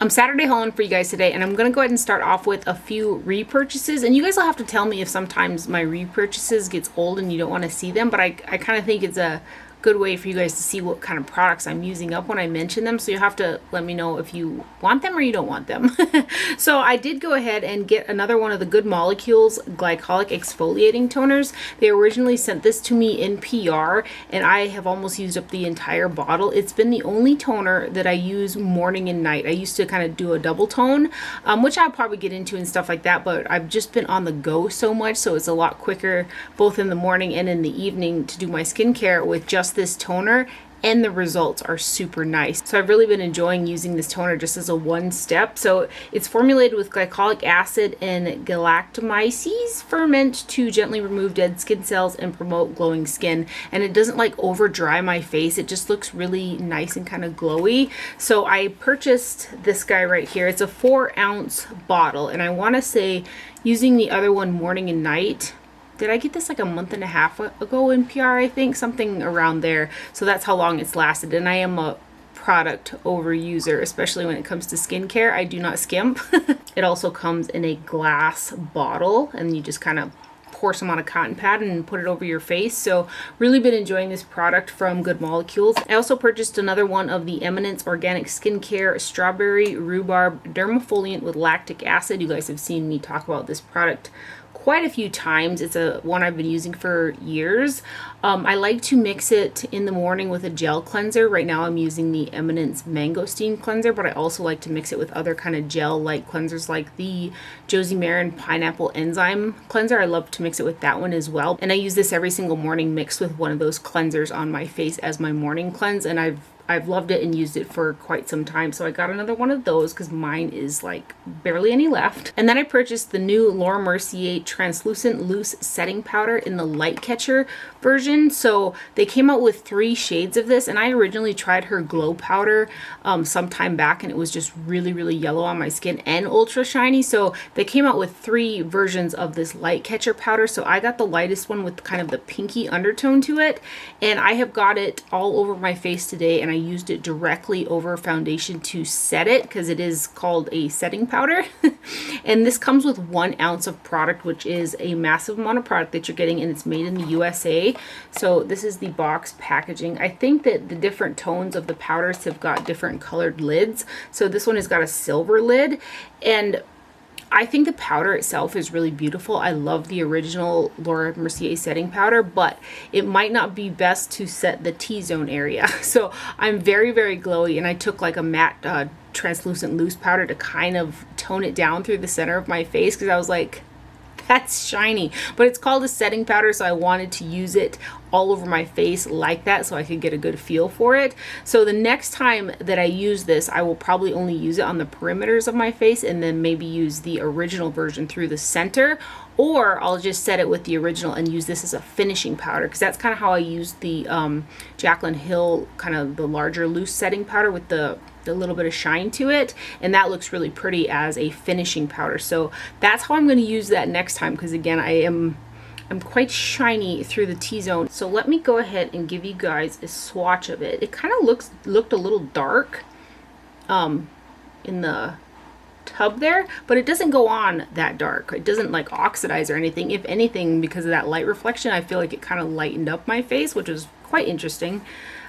I'm Saturday hauling for you guys today, and I'm going to go ahead and start off with a few repurchases. And you guys will have to tell me if sometimes my repurchases gets old and you don't want to see them, but I kind of think it's a good way for you guys to see what kind of products I'm using up when I mention them. So you have to let me know if you want them or you don't want them. So I did go ahead and get another one of the Good Molecules Glycolic Exfoliating Toners. They originally sent this to me in PR, and I have almost used up the entire bottle. It's been the only toner that I use morning and night. I used to kind of do a double tone, which I'll probably get into and stuff like that, but I've just been on the go so much, so it's a lot quicker both in the morning and in the evening to do my skincare with just this toner, and the results are super nice. So I've really been enjoying using this toner just as a one step. So it's formulated with glycolic acid and galactomyces ferment to gently remove dead skin cells and promote glowing skin. And it doesn't like over dry my face. It just looks really nice and kind of glowy. So I purchased this guy right here. It's a 4-ounce bottle, and I want to say using the other one morning and night. Did I get this like a month and a half ago in PR, I think? Something around there. So that's how long it's lasted. And I am a product overuser, especially when it comes to skincare. I do not skimp. It also comes in a glass bottle, and you just kind of pour some on a cotton pad and put it over your face. So really been enjoying this product from Good Molecules. I also purchased another one of the Eminence Organic Skincare Strawberry Rhubarb Dermafoliant with lactic acid. You guys have seen me talk about this product quite a few times. It's a one I've been using for years. I like to mix it in the morning with a gel cleanser. Right now I'm using the Eminence Mangosteen cleanser, but I also like to mix it with other kind of gel-like cleansers like the Josie Maran Pineapple Enzyme cleanser. I love to mix it with that one as well. And I use this every single morning mixed with one of those cleansers on my face as my morning cleanse, and I've loved it and used it for quite some time. So I got another one of those because mine is like barely any left. And then I purchased the new Laura Mercier Translucent Loose Setting Powder in the Light Catcher version. So they came out with 3 shades of this, and I originally tried her Glow Powder some time back, and it was just really, really yellow on my skin and ultra shiny. So they came out with 3 versions of this Light Catcher powder. So I got the lightest one with kind of the pinky undertone to it, and I have got it all over my face today, and I used it directly over foundation to set it because it is called a setting powder. And this comes with 1 ounce of product, which is a massive amount of product that you're getting, and it's made in the USA. So this is the box packaging. I think that the different tones of the powders have got different colored lids. So this one has got a silver lid, and I think the powder itself is really beautiful. I love the original Laura Mercier setting powder, but it might not be best to set the T-zone area. So I'm very, very glowy, and I took like a matte translucent loose powder to kind of tone it down through the center of my face because I was like, that's shiny. But it's called a setting powder, so I wanted to use it all over my face like that so I could get a good feel for it. So the next time that I use this, I will probably only use it on the perimeters of my face, and then maybe use the original version through the center, or I'll just set it with the original and use this as a finishing powder, because that's kind of how I used the Jaclyn Hill kind of the larger loose setting powder with the little bit of shine to it, and that looks really pretty as a finishing powder. So that's how I'm going to use that next time, because again, I'm quite shiny through the T-zone. So let me go ahead and give you guys a swatch of it. It kind of looked a little dark in the tub there, but it doesn't go on that dark. It doesn't like oxidize or anything. If anything, because of that light reflection, I feel like it kind of lightened up my face, which was quite interesting.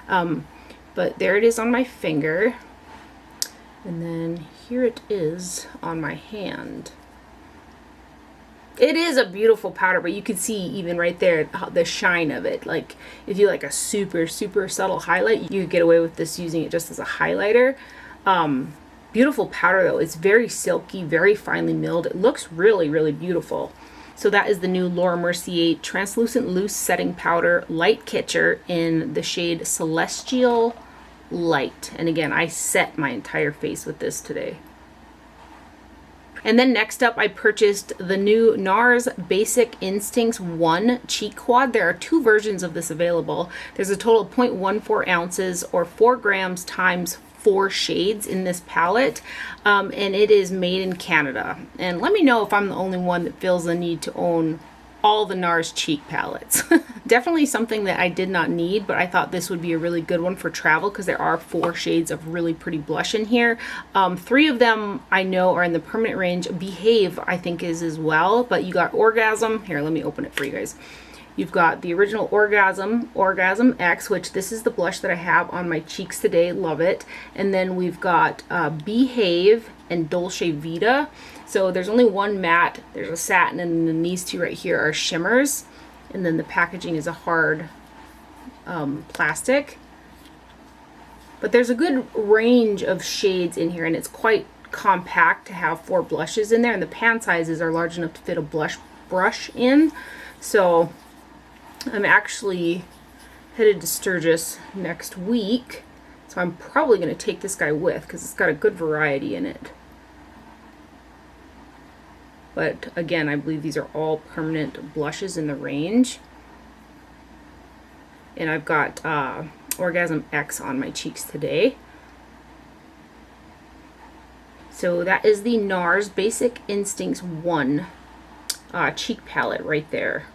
But there it is on my finger. And then here it is on my hand. It is a beautiful powder, but you can see even right there the shine of it. Like if you like a super, super subtle highlight, you could get away with this using it just as a highlighter. Beautiful powder though. It's very silky, very finely milled. It looks really, really beautiful. So that is the new Laura Mercier Translucent Loose Setting Powder Light Catcher in the shade Celestial Light. And again, I set my entire face with this today. And then next up, I purchased the new Nars Basic Instincts 1 Cheek Quad. There are 2 versions of this available. There's a total of 0.14 ounces or 4 grams times 4 shades in this palette, and it is made in Canada. And let me know if I'm the only one that feels the need to own all the Nars cheek palettes. Definitely something that I did not need, but I thought this would be a really good one for travel because there are 4 shades of really pretty blush in here. 3 of them I know are in the permanent range. Behave I think is as well, but you got Orgasm. Here, let me open it for you guys. You've got the original Orgasm X, which this is the blush that I have on my cheeks today. Love it. And then we've got Behave and Dolce Vita. So there's only one matte, there's a satin, and then these 2 right here are shimmers. And then the packaging is a hard plastic. But there's a good range of shades in here, and it's quite compact to have 4 blushes in there. And the pan sizes are large enough to fit a blush brush in. So I'm actually headed to Sturgis next week. So I'm probably going to take this guy with because it's got a good variety in it. But again, I believe these are all permanent blushes in the range. And I've got Orgasm X on my cheeks today. So that is the Nars Basic Instincts 1 cheek palette right there.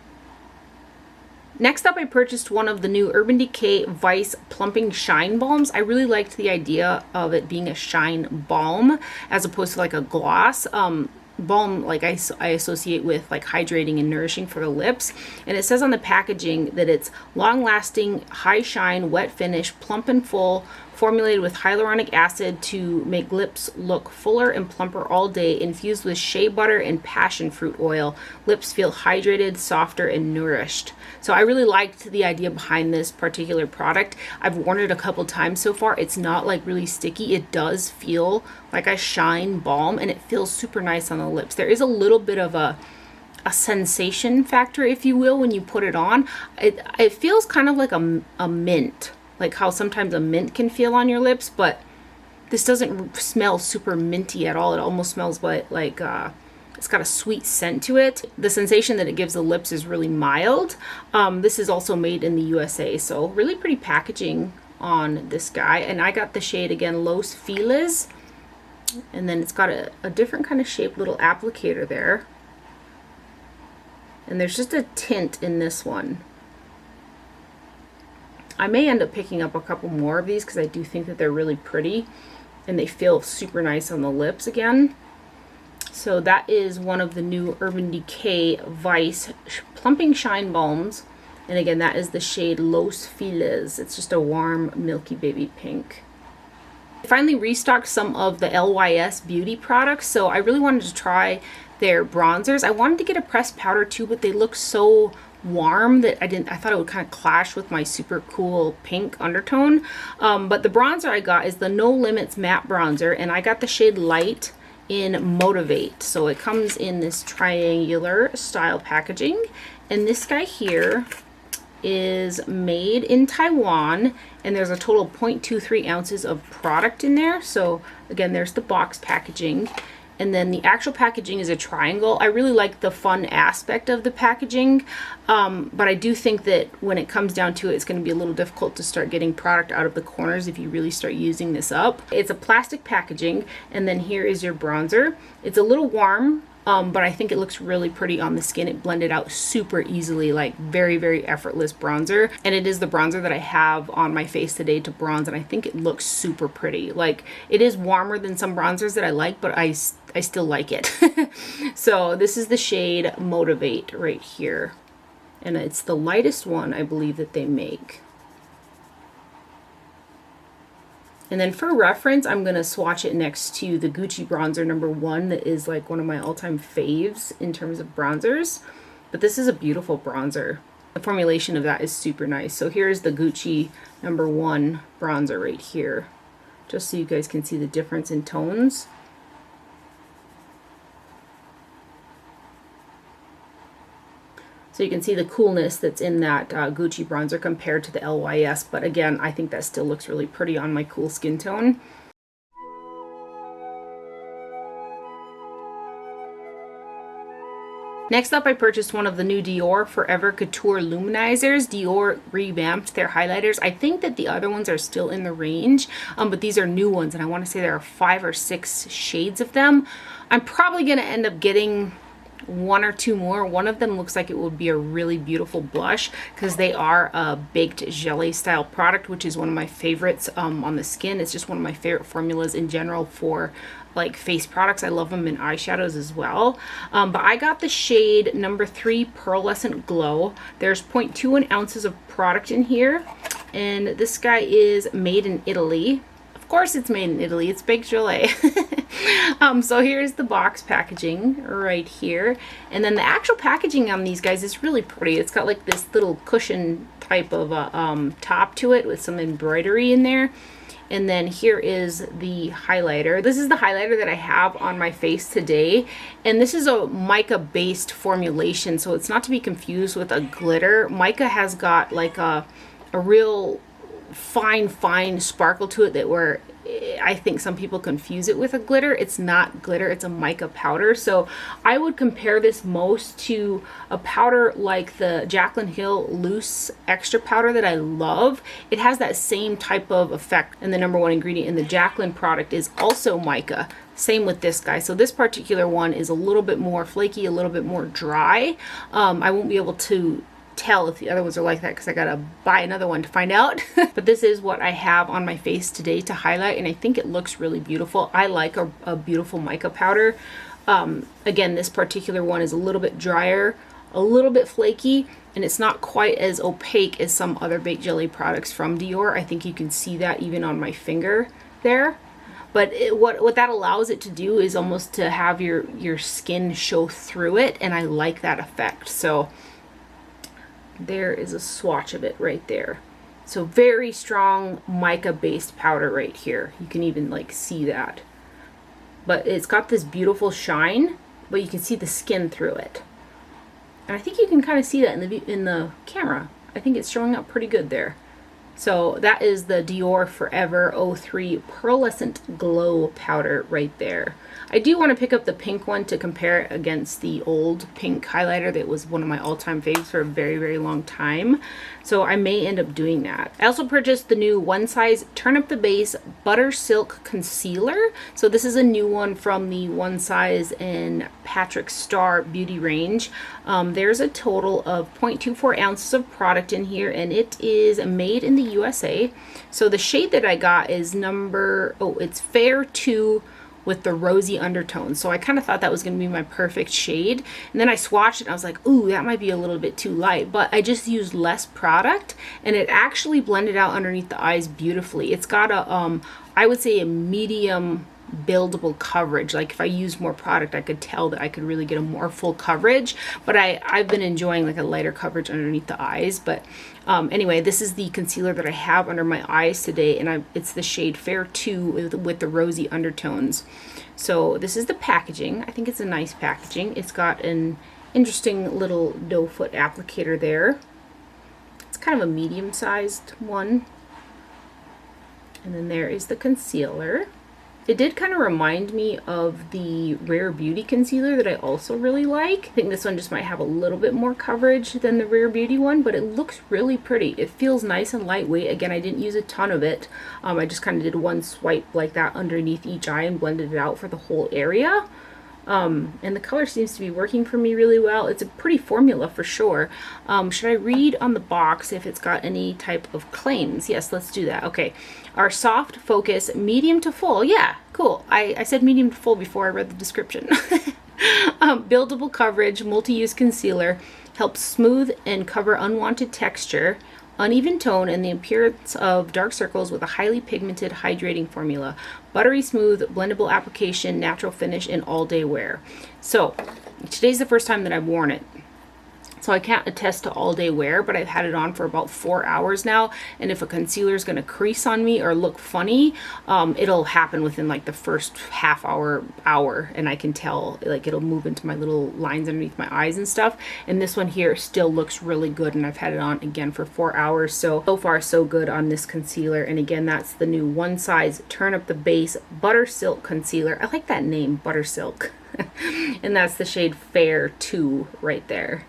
Next up, I purchased one of the new Urban Decay Vice Plumping Shine Balms. I really liked the idea of it being a shine balm as opposed to like a gloss. Balm, like I associate with like hydrating and nourishing for the lips, and it says on the packaging that it's long-lasting, high shine, wet finish, plump and full, formulated with hyaluronic acid to make lips look fuller and plumper all day, infused with shea butter and passion fruit oil. Lips feel hydrated, softer, and nourished. So I really liked the idea behind this particular product. I've worn it a couple times so far. It's not like really sticky. It does feel like a shine balm, and it feels super nice on the lips. There is a little bit of a sensation factor, if you will, when you put it on. It feels kind of like a mint, like how sometimes a mint can feel on your lips, but this doesn't smell super minty at all. It almost smells like it's got a sweet scent to it. The sensation that it gives the lips is really mild. This is also made in the USA, so really pretty packaging on this guy. And I got the shade again, Los Feliz, and then it's got a different kind of shaped little applicator there. And there's just a tint in this one. I may end up picking up a couple more of these because I do think that they're really pretty and they feel super nice on the lips again. So that is one of the new Urban Decay Vice Plumping Shine Balms. And again, that is the shade Los Feliz. It's just a warm, milky baby pink. I finally restocked some of the LYS beauty products, so I really wanted to try their bronzers. I wanted to get a pressed powder too, but they look so warm that I thought it would kind of clash with my super cool pink undertone. But the bronzer I got is the No Limits matte bronzer, and I got the shade Light in Motivate. So it comes in this triangular style packaging, and this guy here is made in Taiwan, and there's a total of 0.23 ounces of product in there. So again, there's the box packaging, and then the actual packaging is a triangle. I really like the fun aspect of the packaging, but I do think that when it comes down to it, it's going to be a little difficult to start getting product out of the corners if you really start using this up. It's a plastic packaging, and then here is your bronzer. It's a little warm, but I think it looks really pretty on the skin. It blended out super easily, like very, very effortless bronzer. And it is the bronzer that I have on my face today to bronze, and I think it looks super pretty. Like, it is warmer than some bronzers that I like, but I still like it. So this is the shade Motivate right here. And it's the lightest one, I believe, that they make. And then for reference, I'm going to swatch it next to the Gucci bronzer number 1 that is like one of my all-time faves in terms of bronzers. But this is a beautiful bronzer. The formulation of that is super nice. So here's the Gucci number 1 bronzer right here, just so you guys can see the difference in tones. So you can see the coolness that's in that Gucci bronzer compared to the LYS. But again, I think that still looks really pretty on my cool skin tone. Next up, I purchased one of the new Dior Forever Couture Luminizers. Dior revamped their highlighters. I think that the other ones are still in the range, but these are new ones, and I want to say there are 5 or 6 shades of them. I'm probably going to end up getting one or two more. One of them looks like it would be a really beautiful blush because they are a baked jelly style product, which is one of my favorites on the skin. It's just one of my favorite formulas in general for like face products. I love them in eyeshadows as well. But I got the shade number 3 Pearlescent Glow. There's 0.21 ounces of product in here, and this guy is made in Italy. Of course it's made in Italy, it's baked gelée. So here's the box packaging right here, and then the actual packaging on these guys is really pretty. It's got like this little cushion type of top to it with some embroidery in there. And then here is the highlighter. This is the highlighter that I have on my face today. And this is a mica based formulation, so it's not to be confused with a glitter. Mica has got like a real fine sparkle to it that where I think some people confuse it with a glitter. It's not glitter, it's a mica powder. So I would compare this most to a powder like the Jaclyn Hill loose extra powder that I love. It has that same type of effect, and the number 1 ingredient in the Jaclyn product is also mica. Same with this guy. So this particular one is a little bit more flaky, a little bit more dry. I won't be able to tell if the other ones are like that because I gotta buy another one to find out. But this is what I have on my face today to highlight, and I think it looks really beautiful. I like a beautiful mica powder. Again, this particular one is a little bit drier, a little bit flaky, and it's not quite as opaque as some other baked jelly products from Dior. I think you can see that even on my finger there. But what that allows it to do is almost to have your skin show through it, and I like that effect. So there is a swatch of it right there. So very strong mica based powder right here. You can even like see that. But it's got this beautiful shine, but you can see the skin through it. And I think you can kind of see that in the camera. I think it's showing up pretty good there. So that is the Dior Forever 03 Pearlescent Glow powder right there. I do want to pick up the pink one to compare it against the old pink highlighter that was one of my all-time faves for a very long time. So I may end up doing that. I also purchased the new One Size Turn Up the Base Butter Silk Concealer. So this is a new one from the One Size and Patrick Star Beauty range. There's a total of 0.24 ounces of product in here, and it is made in the USA. So the shade that I got is it's Fair 2 with the rosy undertones. So I kind of thought that was going to be my perfect shade. And then I swatched it and I was like, ooh, that might be a little bit too light. But I just used less product and it actually blended out underneath the eyes beautifully. It's got a, I would say a medium buildable coverage. Like if I used more product, I could tell that I could really get a more full coverage. But I've been enjoying like a lighter coverage underneath the eyes. But anyway, this is the concealer that I have under my eyes today, and it's the shade Fair 2 with the rosy undertones. So this is the packaging. I think it's a nice packaging. It's got an interesting little doe foot applicator there. It's kind of a medium-sized one. And then there is the concealer. It did kind of remind me of the Rare Beauty concealer that I also really like. I think this one just might have a little bit more coverage than the Rare Beauty one, but it looks really pretty. It feels nice and lightweight. Again, I didn't use a ton of it. I just kind of did one swipe like that underneath each eye and blended it out for the whole area. And the color seems to be working for me really well. It's a pretty formula for sure. Should I read on the box if it's got any type of claims? Yes, let's do that. Okay. Our soft focus, medium to full. Yeah, cool. I said medium to full before I read the description. Buildable coverage, multi-use concealer, helps smooth and cover unwanted texture, uneven tone, and the appearance of dark circles with a highly pigmented hydrating formula. Buttery smooth, blendable application, natural finish, and all-day wear. So today's the first time that I've worn it. So I can't attest to all-day wear, but I've had it on for about 4 hours now, and if a concealer is going to crease on me or look funny, it'll happen within like the first half hour, and I can tell, like it'll move into my little lines underneath my eyes and stuff. And this one here still looks really good, and I've had it on again for 4 hours, so far so good on this concealer. And again, that's the new One Size Turn Up the Base Butter Silk Concealer. I like that name, Butter Silk. And that's the shade Fair 2 right there.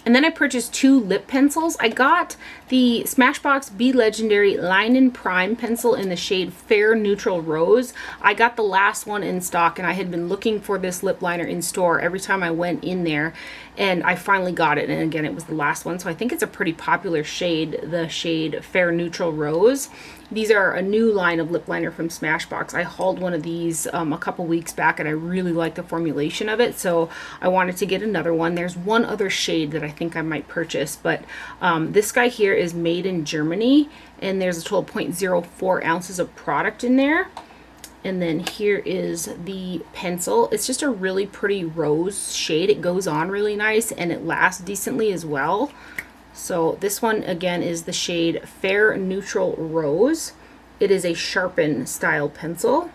And then I purchased 2 lip pencils. I got the Smashbox Be Legendary Line and Prime pencil in the shade Fair Neutral Rose. I got the last one in stock, and I had been looking for this lip liner in store every time I went in there, and I finally got it. And again, it was the last one, so I think it's a pretty popular shade, the shade Fair Neutral Rose. These are a new line of lip liner from Smashbox. I hauled one of these a couple weeks back, and I really like the formulation of it, so I wanted to get another one. There's one other shade that I think I might purchase, but this guy here is made in Germany, and there's a total of 0.04 ounces of product in there. And then here is the pencil. It's just a really pretty rose shade. It goes on really nice, and it lasts decently as well. So this one again is the shade Fair Neutral Rose. It is a sharpen style pencil.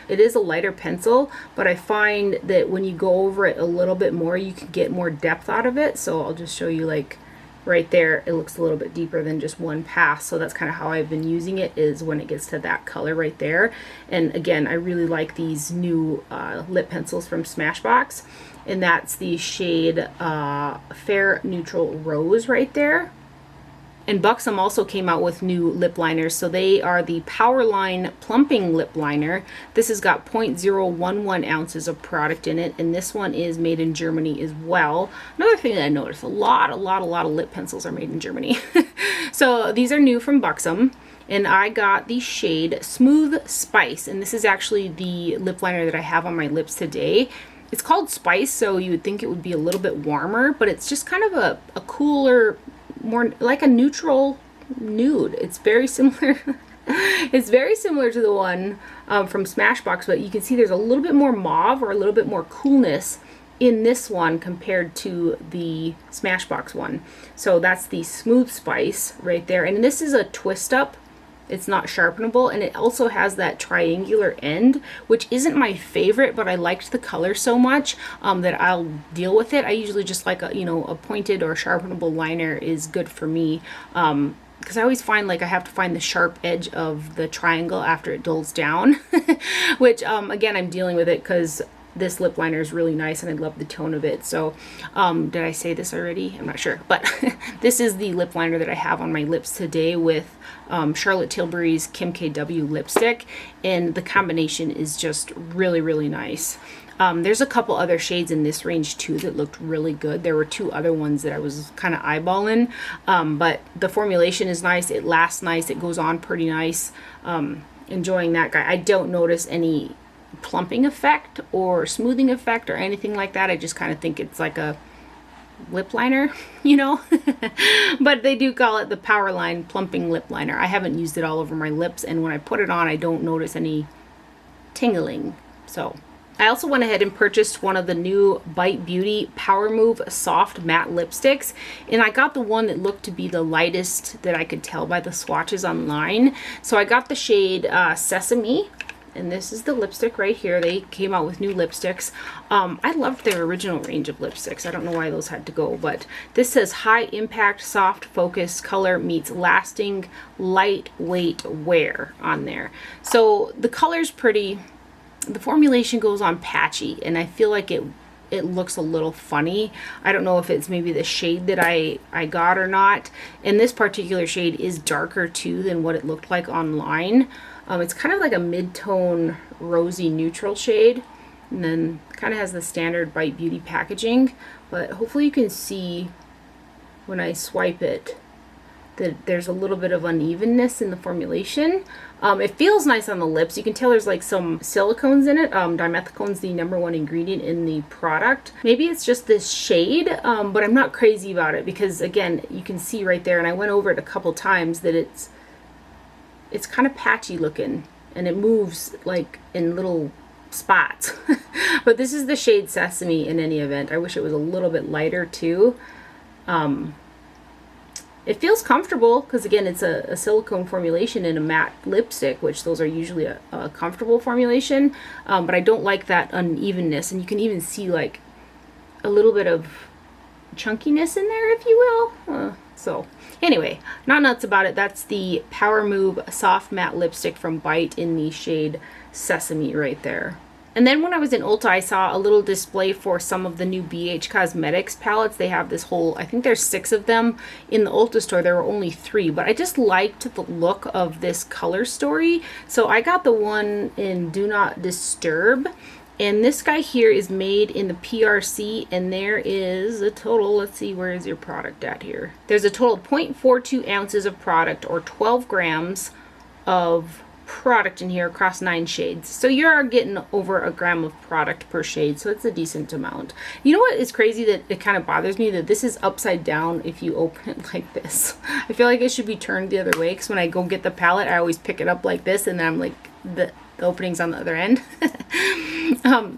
It is a lighter pencil, but I find that when you go over it a little bit more, you can get more depth out of it. So I'll just show you, like right there, it looks a little bit deeper than just one pass. So that's kind of how I've been using it, is when it gets to that color right there. And again, I really like these new lip pencils from Smashbox. And that's the shade Fair Neutral Rose right there. And Buxom also came out with new lip liners. So they are the Powerline Plumping Lip Liner. This has got 0.011 ounces of product in it. And this one is made in Germany as well. Another thing that I noticed, a lot of lip pencils are made in Germany. So these are new from Buxom. And I got the shade Smooth Spice. And this is actually the lip liner that I have on my lips today. It's called Spice, so you would think it would be a little bit warmer, but it's just kind of a cooler, more like a neutral nude. It's very similar. It's very similar to the one from Smashbox, but you can see there's a little bit more mauve, or a little bit more coolness in this one compared to the Smashbox one. So that's the Smooth Spice right there. And this is a twist up. It's not sharpenable, and it also has that triangular end, which isn't my favorite, but I liked the color so much that I'll deal with it. I usually just like a pointed or sharpenable liner is good for me, because I always find like I have to find the sharp edge of the triangle after it dulls down, which again, I'm dealing with it because this lip liner is really nice and I love the tone of it. So did I say this already? I'm not sure, but this is the lip liner that I have on my lips today with Charlotte Tilbury's Kim KW lipstick, and the combination is just really nice. There's a couple other shades in this range too that looked really good. There were 2 other ones that I was kind of eyeballing, but the formulation is nice, it lasts nice, it goes on pretty nice. Enjoying that guy. I don't notice any plumping effect or smoothing effect or anything like that. I just kind of think it's like a lip liner, but they do call it the Powerline Plumping Lip Liner. I haven't used it all over my lips, and when I put it on, I don't notice any tingling. So I also went ahead and purchased one of the new Bite Beauty Power Move Soft Matte Lipsticks, and I got the one that looked to be the lightest that I could tell by the swatches online. So I got the shade Sesame, and this is the lipstick right here. They came out with new lipsticks. I loved their original range of lipsticks. I don't know why those had to go, but this says high impact, soft focus color meets lasting, lightweight wear on there. So the color's pretty. The formulation goes on patchy, and I feel like it looks a little funny. I don't know if it's maybe the shade that I got or not. And this particular shade is darker too than what it looked like online. It's kind of like a mid-tone rosy neutral shade, and then kind of has the standard Bite Beauty packaging, but hopefully you can see when I swipe it that there's a little bit of unevenness in the formulation. It feels nice on the lips. You can tell there's like some silicones in it. Dimethicone's the #1 ingredient in the product. Maybe it's just this shade, but I'm not crazy about it because again, you can see right there, and I went over it a couple times, that it's kind of patchy looking, and it moves like in little spots. But this is the shade Sesame in any event. I wish it was a little bit lighter too. It feels comfortable because again, it's a silicone formulation in a matte lipstick, which those are usually a comfortable formulation. But I don't like that unevenness, and you can even see like a little bit of chunkiness in there, if you will. So anyway, not nuts about it. That's the Power Move Soft Matte Lipstick from Bite in the shade Sesame right there. And then when I was in Ulta, I saw a little display for some of the new BH Cosmetics palettes. They have this whole, I think there's 6 of them. In the Ulta store, there were only 3, but I just liked the look of this color story. So I got the one in Do Not Disturb. And this guy here is made in the PRC, and there is a total, let's see, where is your product at here? There's a total of 0.42 ounces of product, or 12 grams of product in here across 9 shades. So you're getting over a gram of product per shade, so it's a decent amount. You know what is crazy, that it kind of bothers me that this is upside down if you open it like this. I feel like it should be turned the other way, because when I go get the palette, I always pick it up like this, and then I'm like, the opening's on the other end.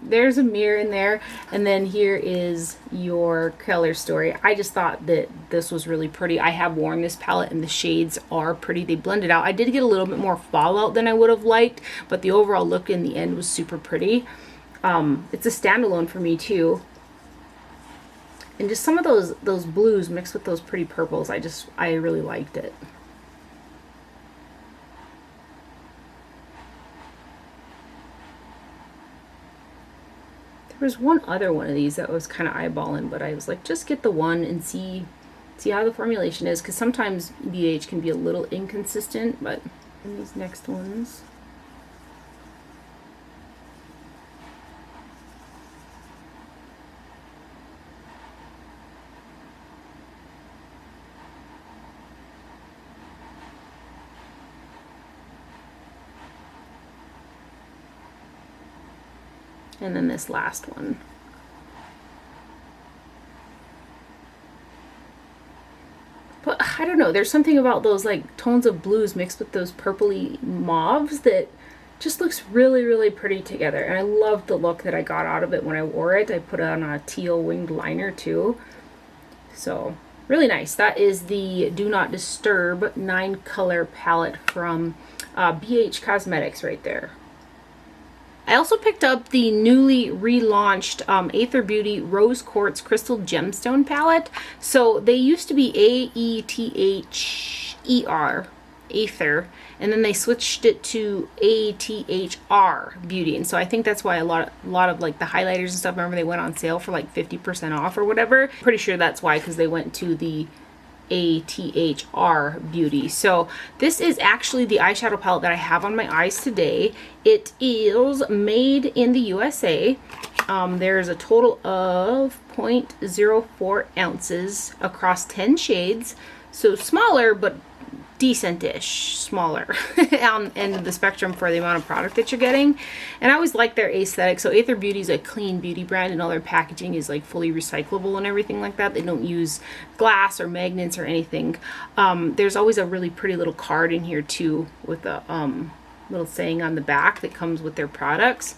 There's a mirror in there, and then here is your color story. I just thought that this was really pretty. I have worn this palette and the shades are pretty. They blended out. I did get a little bit more fallout than I would have liked, but the overall look in the end was super pretty. It's a standalone for me too. And just some of those blues mixed with those pretty purples, I really liked it. There was one other one of these that was kind of eyeballing, but I was like, just get the one and see how the formulation is, because sometimes BH can be a little inconsistent. But in these next ones, and then this last one. But I don't know, there's something about those like tones of blues mixed with those purpley mauves that just looks really, really pretty together. And I love the look that I got out of it when I wore it. I put on a teal winged liner too. So really nice. That is the Do Not Disturb 9 color palette from BH Cosmetics right there. I also picked up the newly relaunched Aether Beauty Rose Quartz Crystal Gemstone palette. So they used to be A-E-T-H-E-R, Aether, and then they switched it to A-T-H-R Beauty. And so I think that's why a lot of like the highlighters and stuff, remember they went on sale for like 50% off or whatever. Pretty sure that's why, because they went to the ATHR Beauty. So this is actually the eyeshadow palette that I have on my eyes today. It is made in the USA. There's a total of 0.04 ounces across 10 shades. So smaller, but decent-ish smaller on end of the spectrum for the amount of product that you're getting. And I always like their aesthetic. So Aether Beauty is a clean beauty brand, and all their packaging is like fully recyclable and everything like that. They don't use glass or magnets or anything. There's always a really pretty little card in here too, with a little saying on the back that comes with their products.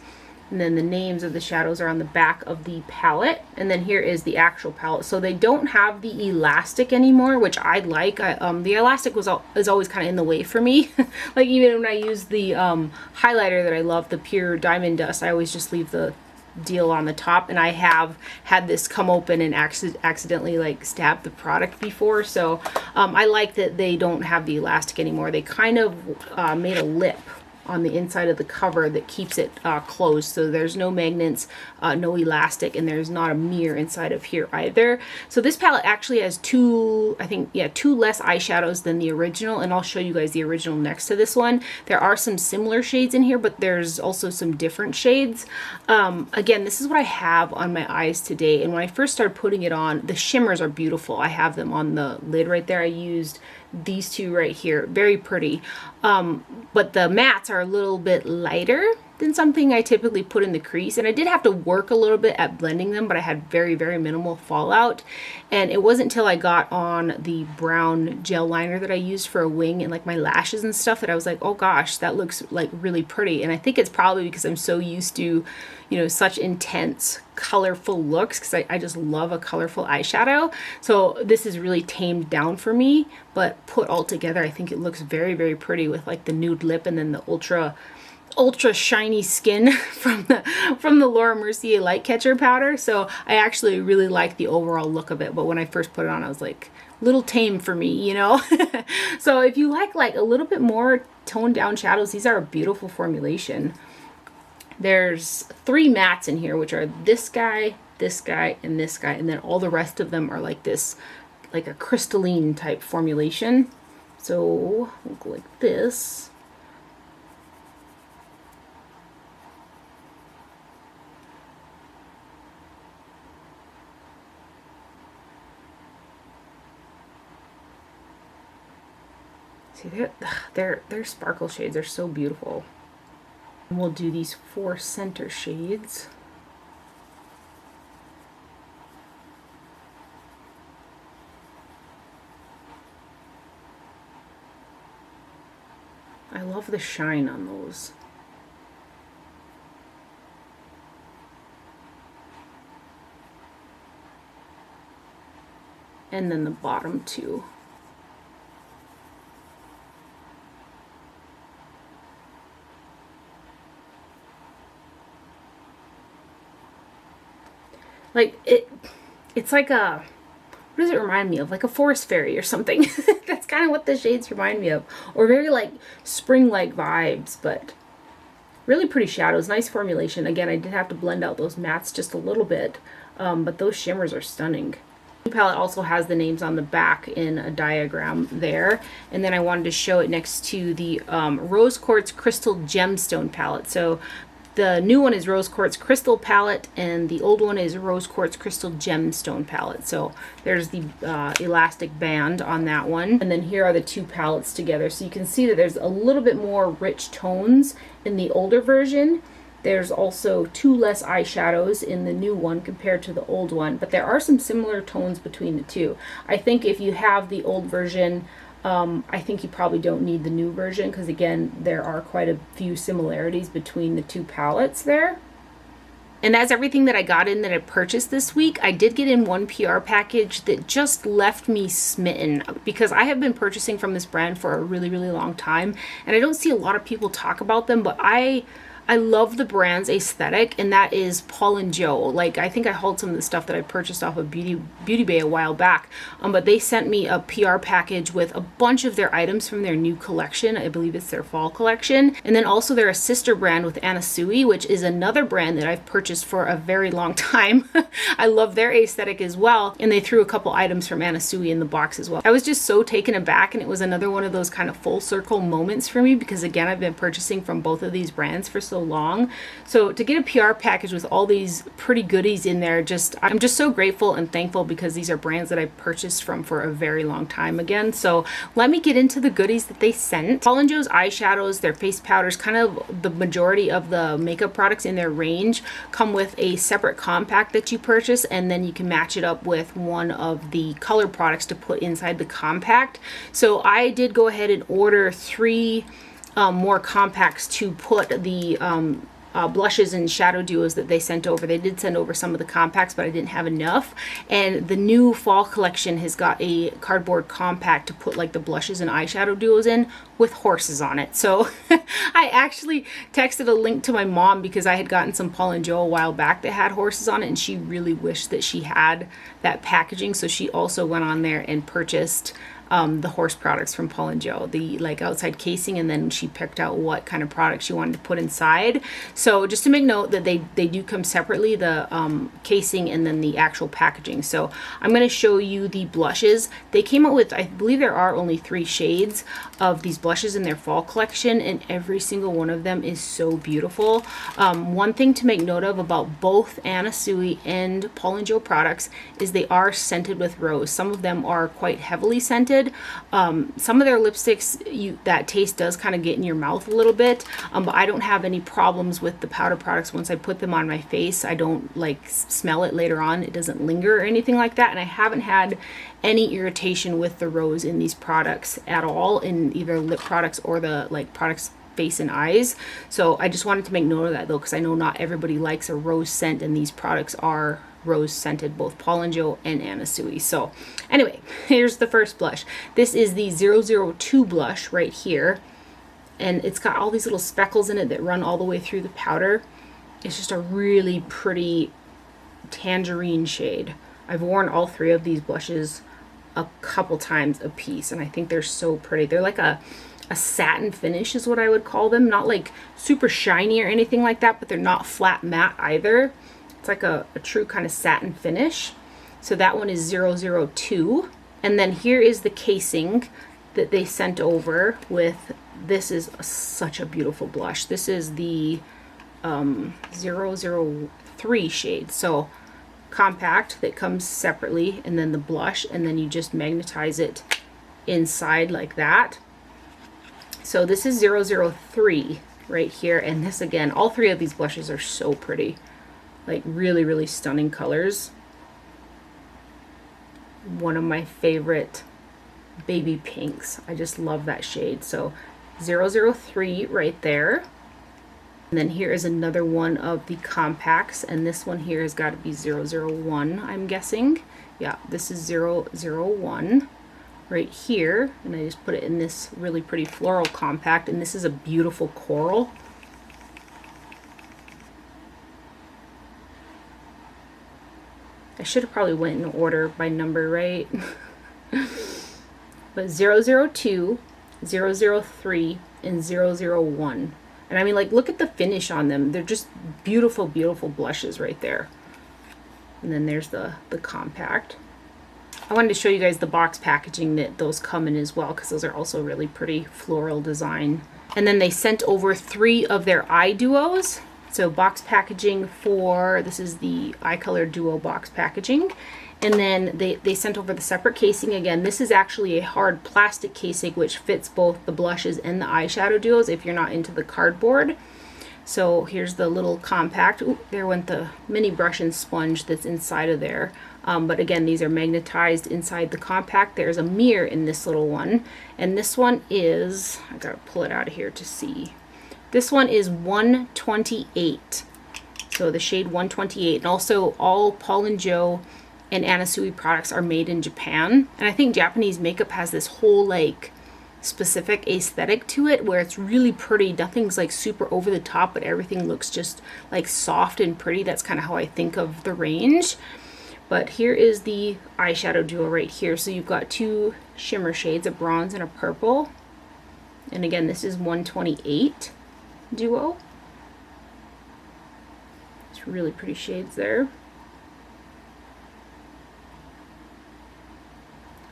And then the names of the shadows are on the back of the palette. And then here is the actual palette. So they don't have the elastic anymore, which I like. The elastic is always kind of in the way for me. Like even when I use the highlighter that I love, the Pure Diamond Dust, I always just leave the deal on the top. And I have had this come open and accidentally like stab the product before. So I like that they don't have the elastic anymore. They kind of made a lip on the inside of the cover that keeps it closed, so there's no magnets, no elastic, and there's not a mirror inside of here either. So this palette actually has two less eyeshadows than the original, and I'll show you guys the original next to this one. There are some similar shades in here, but there's also some different shades. Again, this is what I have on my eyes today, and when I first started putting it on, the shimmers are beautiful. I have them on the lid right there. I used these two right here, very pretty, but the mattes are a little bit lighter than something I typically put in the crease, and I did have to work a little bit at blending them, but I had very, very minimal fallout. And it wasn't until I got on the brown gel liner that I used for a wing and like my lashes and stuff that I was like, oh gosh, that looks like really pretty. And I think it's probably because I'm so used to, you know, such intense colorful looks, because I just love a colorful eyeshadow. So this is really tamed down for me, but put all together I think it looks very, very pretty with like the nude lip and then the ultra shiny skin from the Laura Mercier light catcher powder. So I actually really like the overall look of it, but when I first put it on I was like, little tame for me, you know. So if you like a little bit more toned down shadows, these are a beautiful formulation. There's 3 mattes in here, which are this guy, and this guy, and then all the rest of them are like this, like a crystalline type formulation. So we'll go like this. See, their sparkle shades are so beautiful. And we'll do these 4 center shades. I love the shine on those. And then the bottom too. Like it's like a, what does it remind me of? Like a forest fairy or something. That's kind of what the shades remind me of. Or very like spring-like vibes, but really pretty shadows. Nice formulation. Again, I did have to blend out those mattes just a little bit, but those shimmers are stunning. The palette also has the names on the back in a diagram there. And then I wanted to show it next to the Rose Quartz Crystal Gemstone palette. So the new one is Rose Quartz Crystal palette, and the old one is Rose Quartz Crystal Gemstone palette. So there's the elastic band on that one. And then here are the 2 palettes together. So you can see that there's a little bit more rich tones in the older version. There's also 2 less eyeshadows in the new one compared to the old one, but there are some similar tones between the 2. I think if you have the old version, I think you probably don't need the new version, because again, there are quite a few similarities between the 2 palettes there. And that's everything that I got in that I purchased this week. I did get in one PR package that just left me smitten, because I have been purchasing from this brand for a really, really long time, and I don't see a lot of people talk about them, but I love the brand's aesthetic, and that is Paul & Joe. Like, I think I hauled some of the stuff that I purchased off of Beauty Bay a while back, but they sent me a PR package with a bunch of their items from their new collection. I believe it's their fall collection. And then also they're a sister brand with Anna Sui, which is another brand that I've purchased for a very long time. I love their aesthetic as well, and they threw a couple items from Anna Sui in the box as well. I was just so taken aback, and it was another one of those kind of full circle moments for me, because again, I've been purchasing from both of these brands for so long. So to get a PR package with all these pretty goodies in there, I'm just so grateful and thankful, because these are brands that I've purchased from for a very long time again. So let me get into the goodies that they sent. Paul & Joe's eyeshadows, their face powders, kind of the majority of the makeup products in their range come with a separate compact that you purchase, and then you can match it up with one of the color products to put inside the compact. So I did go ahead and order 3 more compacts to put the blushes and shadow duos that they sent over. They did send over some of the compacts, but I didn't have enough. And the new fall collection has got a cardboard compact to put like the blushes and eyeshadow duos in with horses on it. So I actually texted a link to my mom, because I had gotten some Paul & Joe a while back that had horses on it, and she really wished that she had that packaging. So she also went on there and purchased the horse products from Paul & Joe, the like outside casing, and then she picked out what kind of product she wanted to put inside. So just to make note that they do come separately, the casing and then the actual packaging. So I'm going to show you the blushes. They came out with, I believe there are only 3 shades of these blushes in their fall collection, and every single one of them is so beautiful. One thing to make note of about both Anna Sui and Paul & Joe products is they are scented with rose. Some of them are quite heavily scented. Some of their lipsticks, that taste does kind of get in your mouth a little bit, but I don't have any problems with the powder products. Once I put them on my face, I don't like smell it later on. It doesn't linger or anything like that, and I haven't had any irritation with the rose in these products at all, in either lip products or the like products face and eyes. So I just wanted to make note of that though, because I know not everybody likes a rose scent, and these products are rose scented, both Paul & Joe and Anna Sui. So anyway, here's the first blush. This is the 002 blush right here, and it's got all these little speckles in it that run all the way through the powder. It's just a really pretty tangerine shade. I've worn all 3 of these blushes a couple times a piece, and I think they're so pretty. They're like a a satin finish is what I would call them. Not like super shiny or anything like that, but they're not flat matte either. It's like a true kind of satin finish. So that one is 002. And then here is the casing that they sent over with. This is such a beautiful blush. This is the 003 shade. So compact that comes separately, and then the blush, and then you just magnetize it inside like that. So this is 003 right here, and this again, all three of these blushes are so pretty. Like really, really stunning colors. One of my favorite baby pinks. I just love that shade. So 003 right there. And then here is another one of the compacts, and this one here has got to be 001, I'm guessing. Yeah, this is 001 right here, and I just put it in this really pretty floral compact, and this is a beautiful coral. I should have probably went in order by number, right? But 002, 003, and 001. And I mean, like, look at the finish on them. They're just beautiful, beautiful blushes right there. And then there's the compact. I wanted to show you guys the box packaging that those come in as well, because those are also really pretty floral design. And then they sent over 3 of their eye duos. So box packaging for, this is the eye color duo box packaging. And then they sent over the separate casing. Again, this is actually a hard plastic casing which fits both the blushes and the eyeshadow duos if you're not into the cardboard. So here's the little compact. Ooh, there went the mini brush and sponge that's inside of there. But again, these are magnetized inside the compact. There's a mirror in this little one. And this one is, I gotta pull it out of here to see. This one is 128. So the shade 128. And also all Paul & Joe and Anasui products are made in Japan. And I think Japanese makeup has this whole like specific aesthetic to it where it's really pretty. Nothing's like super over the top, but everything looks just like soft and pretty. That's kind of how I think of the range. But here is the eyeshadow duo right here. So you've got 2 shimmer shades, a bronze and a purple. And again, this is 128 duo. It's really pretty shades there.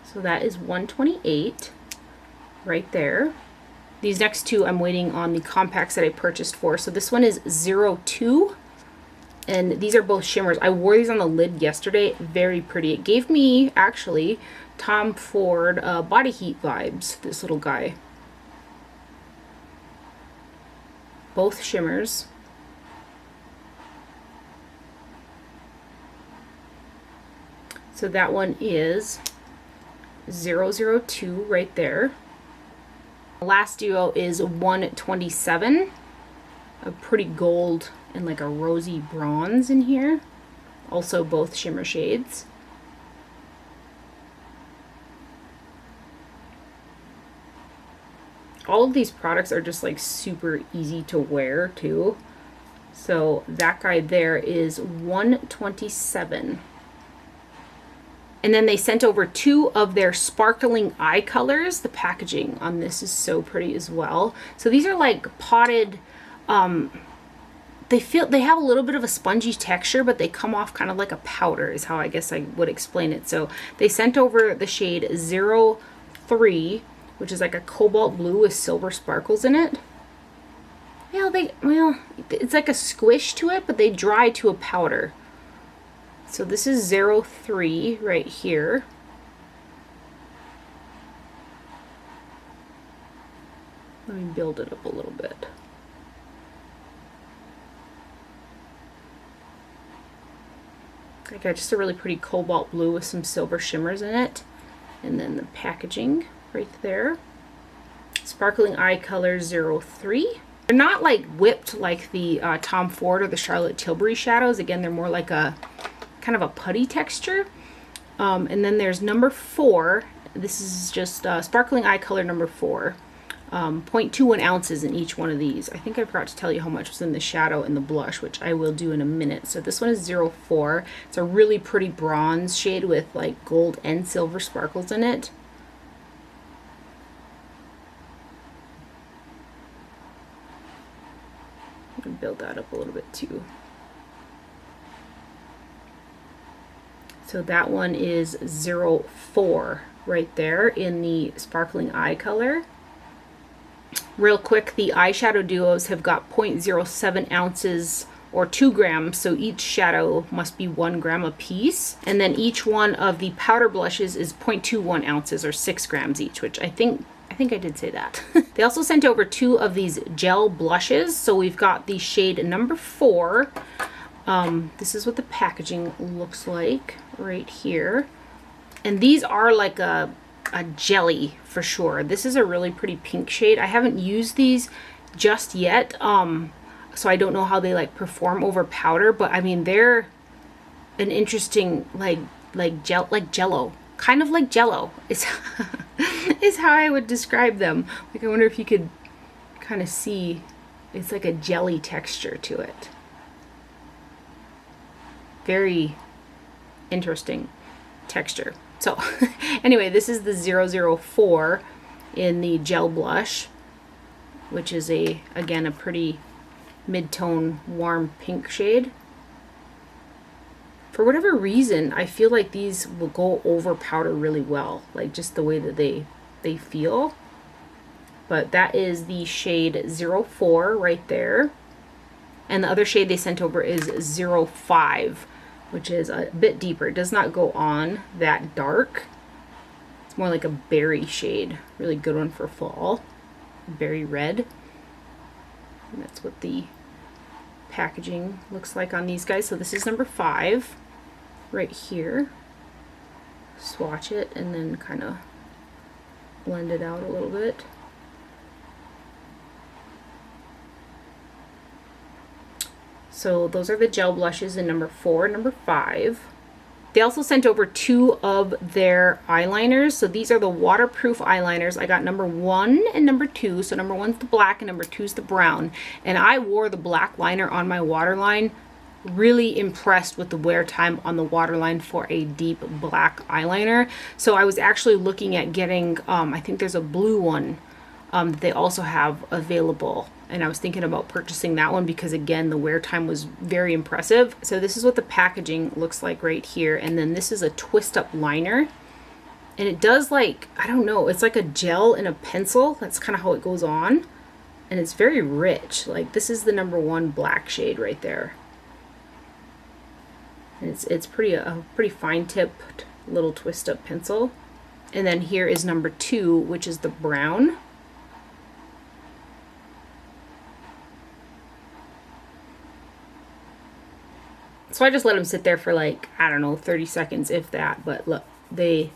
So that is 128 right there. These next 2 I'm waiting on the compacts that I purchased for. So this one is 02. And these are both shimmers. I wore these on the lid yesterday. Very pretty. It gave me, actually, Tom Ford body heat vibes, this little guy. Both shimmers. So that one is 002 right there. The last duo is 127. A pretty gold and like a rosy bronze in here. Also both shimmer shades. All of these products are just like super easy to wear too. So that guy there is 127. And then they sent over 2 of their sparkling eye colors. The packaging on this is so pretty as well. So these are like potted, they have a little bit of a spongy texture, but they come off kind of like a powder is how I guess I would explain it. So they sent over the shade 03, which is like a cobalt blue with silver sparkles in it. Well, it's like a squish to it, but they dry to a powder. So this is 03 right here. Let me build it up a little bit. I got just a really pretty cobalt blue with some silver shimmers in it. And then the packaging right there. Sparkling eye color 03. They're not like whipped like the Tom Ford or the Charlotte Tilbury shadows. Again, they're more like a kind of a putty texture. And then there's number 4. This is just sparkling eye color number 4. 0.21 ounces in each one of these. I think I forgot to tell you how much was in the shadow and the blush, which I will do in a minute. So this one is 04. It's a really pretty bronze shade with like gold and silver sparkles in it. build that up a little bit too. So that one is 04 right there in the Sparkling Eye color. Real quick, the eyeshadow duos have got 0.07 ounces or 2 grams, so each shadow must be 1 gram a piece. And then each one of the powder blushes is 0.21 ounces or 6 grams each, which I think I did say that. They also sent over 2 of these gel blushes. So we've got the shade number 4. This is what the packaging looks like right here. And these are like a jelly for sure. This is a really pretty pink shade. I haven't used these just yet. So I don't know how they like perform over powder, but I mean, they're an interesting, like jello, kind of like jello is, is how I would describe them. Like, I wonder if you could kind of see, it's like a jelly texture to it. Very interesting texture. So anyway, this is the 004 in the gel blush, which is again a pretty mid-tone warm pink shade. For whatever reason, I feel like these will go over powder really well, like just the way that they feel. But that is the shade 04 right there. And the other shade they sent over is 05, which is a bit deeper. It does not go on that dark. It's more like a berry shade. Really good one for fall. Berry red. And that's what the packaging looks like on these guys. So this is number 5 right here. Swatch it and then kind of blend it out a little bit. So those are the gel blushes in number 4 and number 5. They also sent over 2 of their eyeliners. So these are the waterproof eyeliners. I got number 1 and number 2. So number 1's the black and number 2's the brown. And I wore the black liner on my waterline. Really impressed with the wear time on the waterline for a deep black eyeliner. So I was actually looking at getting, I think there's a blue one that they also have available. And I was thinking about purchasing that one because, again, the wear time was very impressive. So this is what the packaging looks like right here. And then this is a twist up liner. And it does, like, I don't know, it's like a gel and a pencil. That's kind of how it goes on. And it's very rich. Like, this is the number 1 black shade right there. And it's a pretty fine tipped little twist up pencil. And then here is number 2, which is the brown. So I just let them sit there for, like, I don't know, 30 seconds, if that. But look, they're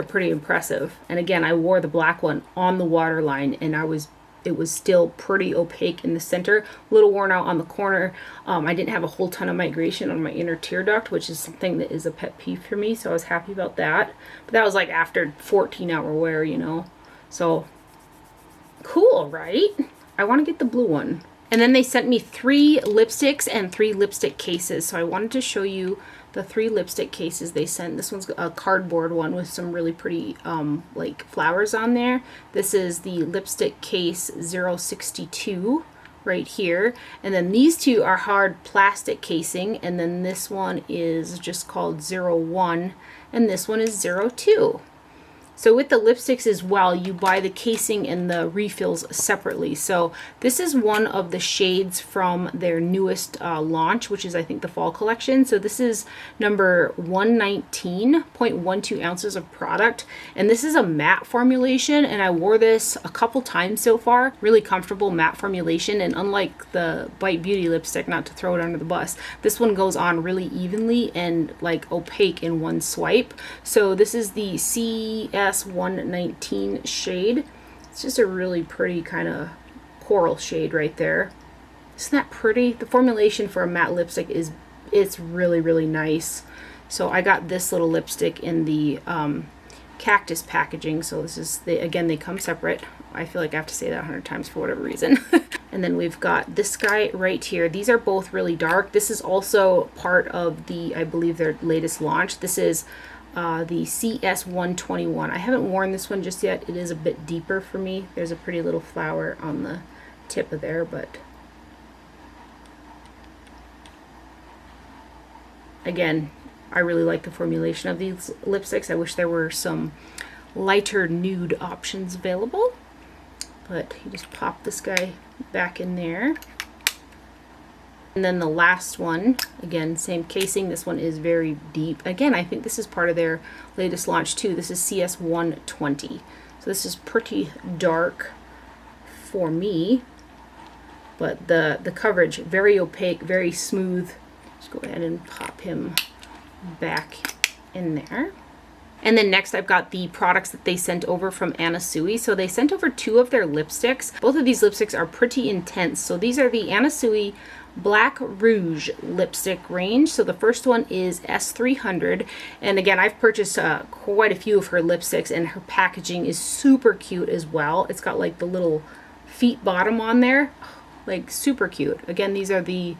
pretty impressive. And again, I wore the black one on the waterline, and it was still pretty opaque in the center, a little worn out on the corner. I didn't have a whole ton of migration on my inner tear duct, which is something that is a pet peeve for me. So I was happy about that. But that was like after 14-hour wear, you know. So cool, right? I want to get the blue one. And then they sent me 3 lipsticks and 3 lipstick cases. So I wanted to show you the 3 lipstick cases they sent. This one's a cardboard one with some really pretty like flowers on there. This is the lipstick case 062 right here. And then these 2 are hard plastic casing. And then this one is just called 01. And this one is 02. So with the lipsticks as well, you buy the casing and the refills separately. So this is one of the shades from their newest launch, which is, I think, the fall collection. So this is number 119.12 ounces of product. And this is a matte formulation. And I wore this a couple times so far. Really comfortable matte formulation. And unlike the Bite Beauty lipstick, not to throw it under the bus, this one goes on really evenly and like opaque in one swipe. So this is the CS 119 shade. It's just a really pretty kind of coral shade right there. Isn't that pretty? The formulation for a matte lipstick it's really, really nice. So I got this little lipstick in the cactus packaging. So this is, again, they come separate. I feel like I have to say that 100 times for whatever reason. And then we've got this guy right here. These are both really dark. This is also part of the, I believe, their latest launch. This is the CS121. I haven't worn this one just yet. It is a bit deeper for me. There's a pretty little flower on the tip of there, but again, I really like the formulation of these lipsticks. I wish there were some lighter nude options available, but you just pop this guy back in there. And then the last one, again, same casing. This one is very deep. Again, I think this is part of their latest launch too. This is CS 120. So this is pretty dark for me, but the coverage, very opaque, very smooth. Just go ahead and pop him back in there. And then next I've got the products that they sent over from Anna Sui. So they sent over 2 of their lipsticks. Both of these lipsticks are pretty intense. So these are the Anna Sui Black Rouge lipstick range. So the first one is S300, and again, I've purchased quite a few of her lipsticks, and her packaging is super cute as well. It's got like the little feet bottom on there, like super cute. Again, these are the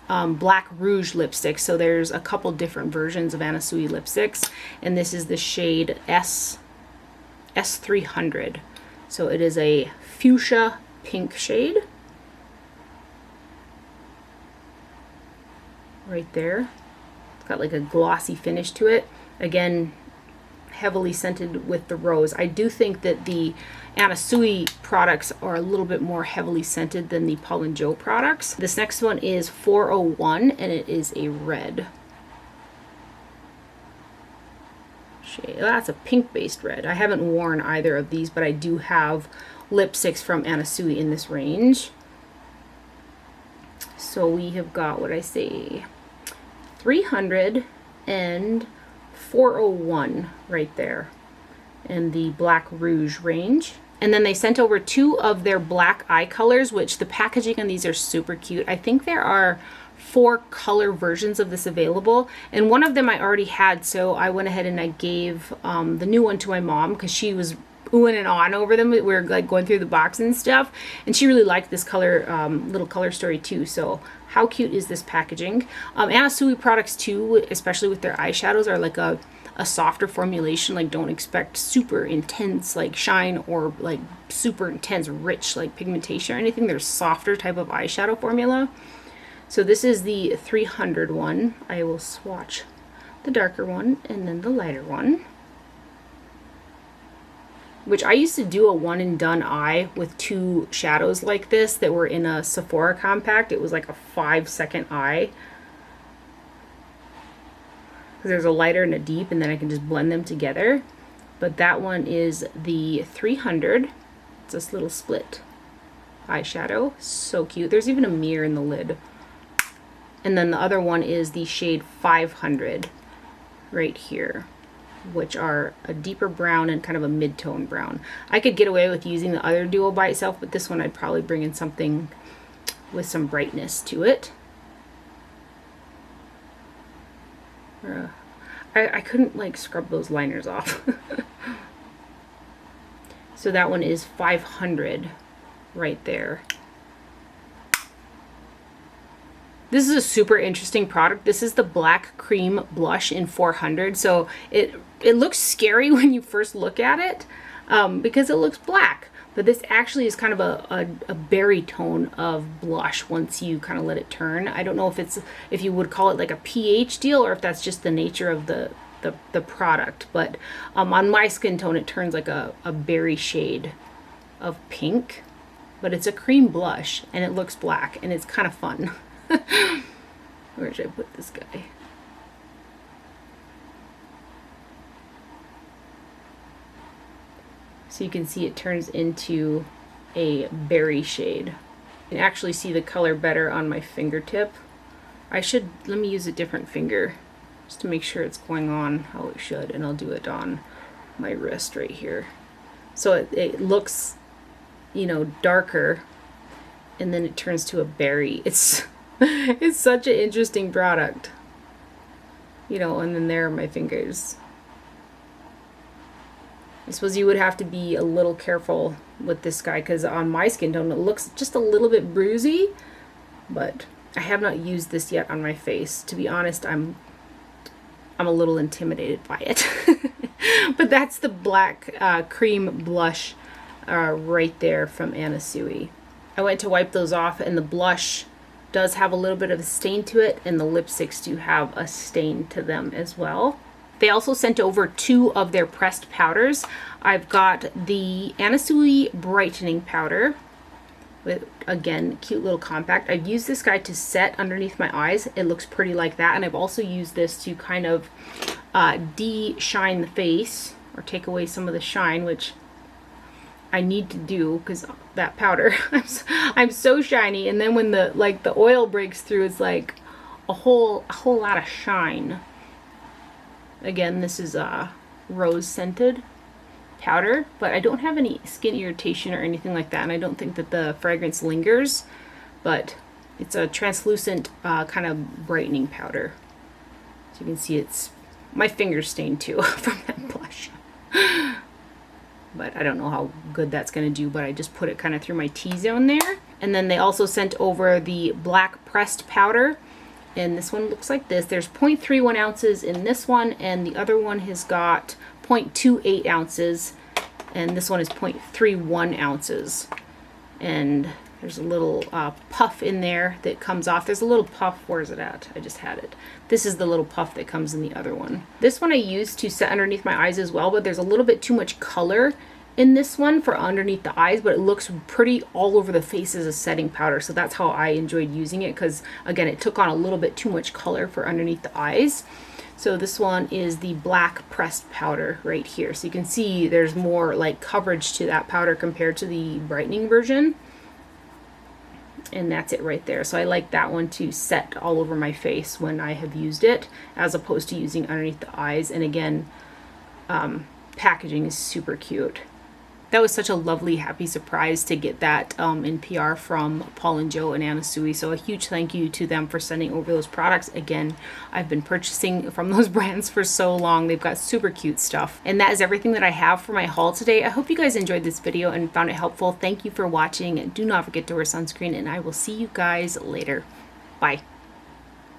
Black Rouge lipsticks, so there's a couple different versions of Anna Sui lipsticks, and this is the shade S300. So it is a fuchsia pink shade. Right there. It's got like a glossy finish to it. Again, heavily scented with the rose. I do think that the Anna Sui products are a little bit more heavily scented than the Paul & Joe products. This next one is 401, and it is a red shade. That's a pink-based red. I haven't worn either of these, but I do have lipsticks from Anna Sui in this range. So we have got, what I say, 300 and 401 right there in the Black Rouge range. And then they sent over 2 of their black eye colors, which the packaging on these are super cute. I think there are 4 color versions of this available, and one of them I already had, so I went ahead and I gave the new one to my mom because she was oohing and on over them. We were like going through the box and stuff, and she really liked this color, little color story too. So how cute is this packaging? Anna Sui products too, especially with their eyeshadows, are like a softer formulation. Like, don't expect super intense like shine or like super intense rich like pigmentation or anything. They're softer type of eyeshadow formula. So this is the 300 one. I will swatch the darker one and then the lighter one, which I used to do a one and done eye with 2 shadows like this that were in a Sephora compact. It was like a 5-second eye. Because there's a lighter and a deep, and then I can just blend them together. But that one is the 300. It's this little split eyeshadow. So cute. There's even a mirror in the lid. And then the other one is the shade 500 right here, which are a deeper brown and kind of a mid-tone brown. I could get away with using the other duo by itself, but this one I'd probably bring in something with some brightness to it. I couldn't like scrub those liners off. So that one is 500 right there. This is a super interesting product. This is the Black Cream Blush in 400. So it looks scary when you first look at it because it looks black. But this actually is kind of a berry tone of blush once you kind of let it turn. I don't know if you would call it like a pH deal or if that's just the nature of the product. But on my skin tone, it turns like a berry shade of pink. But it's a cream blush and it looks black and it's kind of fun. Where should I put this guy? So you can see it turns into a berry shade. You can actually see the color better on my fingertip. Let me use a different finger just to make sure it's going on how it should, and I'll do it on my wrist right here. So it looks, you know, darker, and then it turns to a berry. It's such an interesting product, you know. And then there are my fingers. I suppose you would have to be a little careful with this guy because on my skin tone it looks just a little bit bruisey, but I have not used this yet on my face. To be honest, I'm a little intimidated by it. But that's the Black Cream Blush right there from Anna Sui. I went to wipe those off and the blush does have a little bit of a stain to it, and the lipsticks do have a stain to them as well. They also sent over 2 of their pressed powders. I've got the Anasui Brightening Powder with, again, cute little compact. I've used this guy to set underneath my eyes. It looks pretty like that. And I've also used this to kind of de-shine the face, or take away some of the shine, which I need to do because that powder, I'm so shiny. And then when the oil breaks through, it's like a whole lot of shine. Again, this is rose scented powder, but I don't have any skin irritation or anything like that, and I don't think that the fragrance lingers, but it's a translucent kind of brightening powder. So you can see it's, my finger's stained too from that blush. But I don't know how good that's going to do, but I just put it kind of through my T-zone there. And then they also sent over the black pressed powder, and this one looks like this. There's 0.31 ounces in this one, and the other one has got 0.28 ounces, and this one is 0.31 ounces. And there's a little puff in there that comes off. There's a little puff. Where is it at? I just had it. This is the little puff that comes in the other one. This one I used to set underneath my eyes as well, but there's a little bit too much color in this one for underneath the eyes, but it looks pretty all over the face as a setting powder. So that's how I enjoyed using it, because again, it took on a little bit too much color for underneath the eyes. So this one is the black pressed powder right here. So you can see there's more like coverage to that powder compared to the brightening version. And that's it right there. So I like that one to set all over my face when I have used it, as opposed to using underneath the eyes. And again, packaging is super cute. That was such a lovely, happy surprise to get that in PR from Paul and Joe and Anasui. So a huge thank you to them for sending over those products. Again, I've been purchasing from those brands for so long. They've got super cute stuff. And that is everything that I have for my haul today. I hope you guys enjoyed this video and found it helpful. Thank you for watching. Do not forget to wear sunscreen, and I will see you guys later. Bye.